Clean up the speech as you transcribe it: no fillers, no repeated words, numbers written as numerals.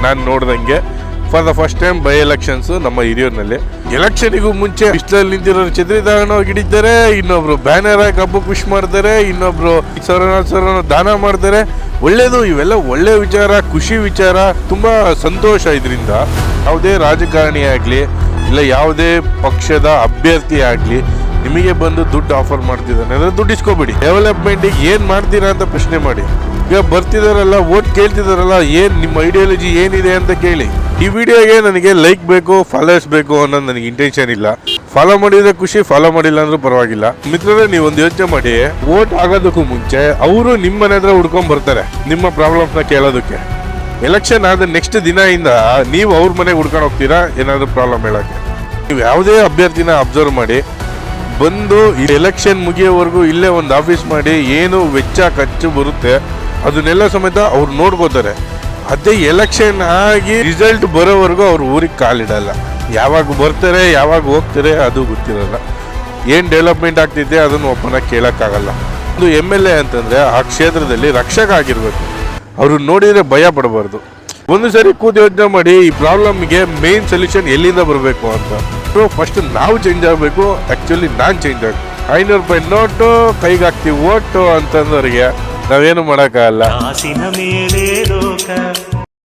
ನಾನು ನೋಡ್ದಂಗೆ for the first time by elections ನಮ್ಮ ಹಿರಿಯೂರಿನಲ್ಲಿ. ಎಲೆಕ್ಷನ್ಗೂ ಮುಂಚೆ ಬಿಸಿಲಲ್ಲಿ ನಿಂತಿರೋರು ಛತ್ರಿ ತಗೊಂಡೋಗಿ ಹಿಡಿತಾರೆ, ಇನ್ನೊಬ್ರು ಬ್ಯಾನರ್ ಹಾಕಿ ಹಬ್ಬಕ್ಕೆ ವಿಶ್ ಮಾಡ್ತಾರೆ, ಇನ್ನೊಬ್ರು 4,000 ದಾನ ಮಾಡ್ತಾರೆ. ಒಳ್ಳೇದು, ಇವೆಲ್ಲ ಒಳ್ಳೆ ವಿಚಾರ, ಖುಷಿ ವಿಚಾರ, ತುಂಬಾ ಸಂತೋಷ. ಇದರಿಂದ ಯಾವುದೇ ರಾಜಕಾರಣಿ ಆಗಲಿ ಇಲ್ಲ ಯಾವುದೇ ಪಕ್ಷದ ಅಭ್ಯರ್ಥಿ ಆಗಲಿ ನಿಮಗೆ ಬಂದು ದುಡ್ಡು ಆಫರ್ ಮಾಡ್ತಿದ್ದಾನೆ ಅಂದರೆ ದುಡ್ಡು ಇಸ್ಕೊಬೇಡಿ. ಡೆವಲಪ್ಮೆಂಟಿಗೆ ಏನು ಮಾಡ್ತೀರಾ ಅಂತ ಪ್ರಶ್ನೆ ಮಾಡಿ. ಈಗ ಬರ್ತಿದಾರಲ್ಲ, ವೋಟ್ ಕೇಳ್ತಿದಾರಲ್ಲ, ಏನು ನಿಮ್ಮ ಐಡಿಯಾಲಜಿ ಏನಿದೆ ಅಂತ ಕೇಳಿ. ಈ ವಿಡಿಯೋಗೆ ನನಗೆ ಲೈಕ್ ಬೇಕು, ಫಾಲೋವರ್ಸ್ ಬೇಕು ಅನ್ನೋದು ನನಗೆ ಇಂಟೆನ್ಷನ್ ಇಲ್ಲ. ಫಾಲೋ ಮಾಡಿದ್ರೆ ಖುಷಿ, ಫಾಲೋ ಮಾಡಿಲ್ಲ ಅಂದ್ರೂ ಪರವಾಗಿಲ್ಲ. ಮಿತ್ರರೇ, ನೀವು ಒಂದು ಯೋಚನೆ ಮಾಡಿ, ವೋಟ್ ಆಗೋದಕ್ಕೂ ಮುಂಚೆ ಅವರು ನಿಮ್ಮ ಮನೆ ಹತ್ರ ಹುಡ್ಕೊಂಡ್ ಬರ್ತಾರೆ ನಿಮ್ಮ ಪ್ರಾಬ್ಲಮ್ಸ್ನ ಕೇಳೋದಕ್ಕೆ. ಎಲೆಕ್ಷನ್ ಆದ ನೆಕ್ಸ್ಟ್ ದಿನದಿಂದ ನೀವು ಅವ್ರ ಮನೆಗೆ ಹುಡ್ಕೊಂಡು ಹೋಗ್ತೀರಾ ಏನಾದರೂ ಪ್ರಾಬ್ಲಮ್ ಹೇಳೋಕ್ಕೆ. ನೀವು ಯಾವುದೇ ಅಭ್ಯರ್ಥಿನ ಅಬ್ಸರ್ವ್ ಮಾಡಿ, ಬಂದು ಈ ಎಲೆಕ್ಷನ್ ಮುಗಿಯೋವರೆಗೂ ಇಲ್ಲೇ ಒಂದು ಆಫೀಸ್ ಮಾಡಿ ಏನು ವೆಚ್ಚ ಖರ್ಚು ಬರುತ್ತೆ ಅದನ್ನೆಲ್ಲ ಸಮೇತ ಅವ್ರು ನೋಡ್ಕೋತಾರೆ. ಅದೇ ಎಲೆಕ್ಷನ್ ಆಗಿ ರಿಸಲ್ಟ್ ಬರೋವರೆಗೂ ಅವ್ರು ಊರಿಗೆ ಕಾಲಿಡಲ್ಲ. ಯಾವಾಗ ಬರ್ತಾರೆ ಯಾವಾಗ ಹೋಗ್ತಾರೆ ಅದು ಗೊತ್ತಿರಲ್ಲ. ಏನು ಡೆವಲಪ್ಮೆಂಟ್ ಆಗ್ತಿದೆ ಅದನ್ನು ಒಬ್ಬನ ಕೇಳೋಕ್ಕಾಗಲ್ಲ. ಒಂದು MLA ಅಂತಂದರೆ ಆ ಕ್ಷೇತ್ರದಲ್ಲಿ ರಕ್ಷಕ ಆಗಿರಬೇಕು. ಅವರು ನೋಡಿದರೆ ಭಯ ಪಡಬಾರ್ದು. ಒಂದು ಸರಿ ಕೂತು ಯೋಚನೆ ಮಾಡಿ, ಈ ಪ್ರಾಬ್ಲಮ್ಗೆ ಮೇನ್ ಸೊಲ್ಯೂಷನ್ ಎಲ್ಲಿಂದ ಬರಬೇಕು ಅಂತ. ಫಸ್ಟ್ ನಾವು ಚೇಂಜ್ ಆಗಬೇಕು. ಆ್ಯಕ್ಚುಲಿ ನಾನು ಚೇಂಜ್ ಆಗಬೇಕು. 500 ರೂಪಾಯಿ ನೋಟು ಕೈಗೆ ಹಾಕ್ತೀವಿ ಓಟು ಅಂತಂದವ್ರಿಗೆ ನಾವೇನು ಮಾಡೋಕ್ಕಾಗಲ್ಲ.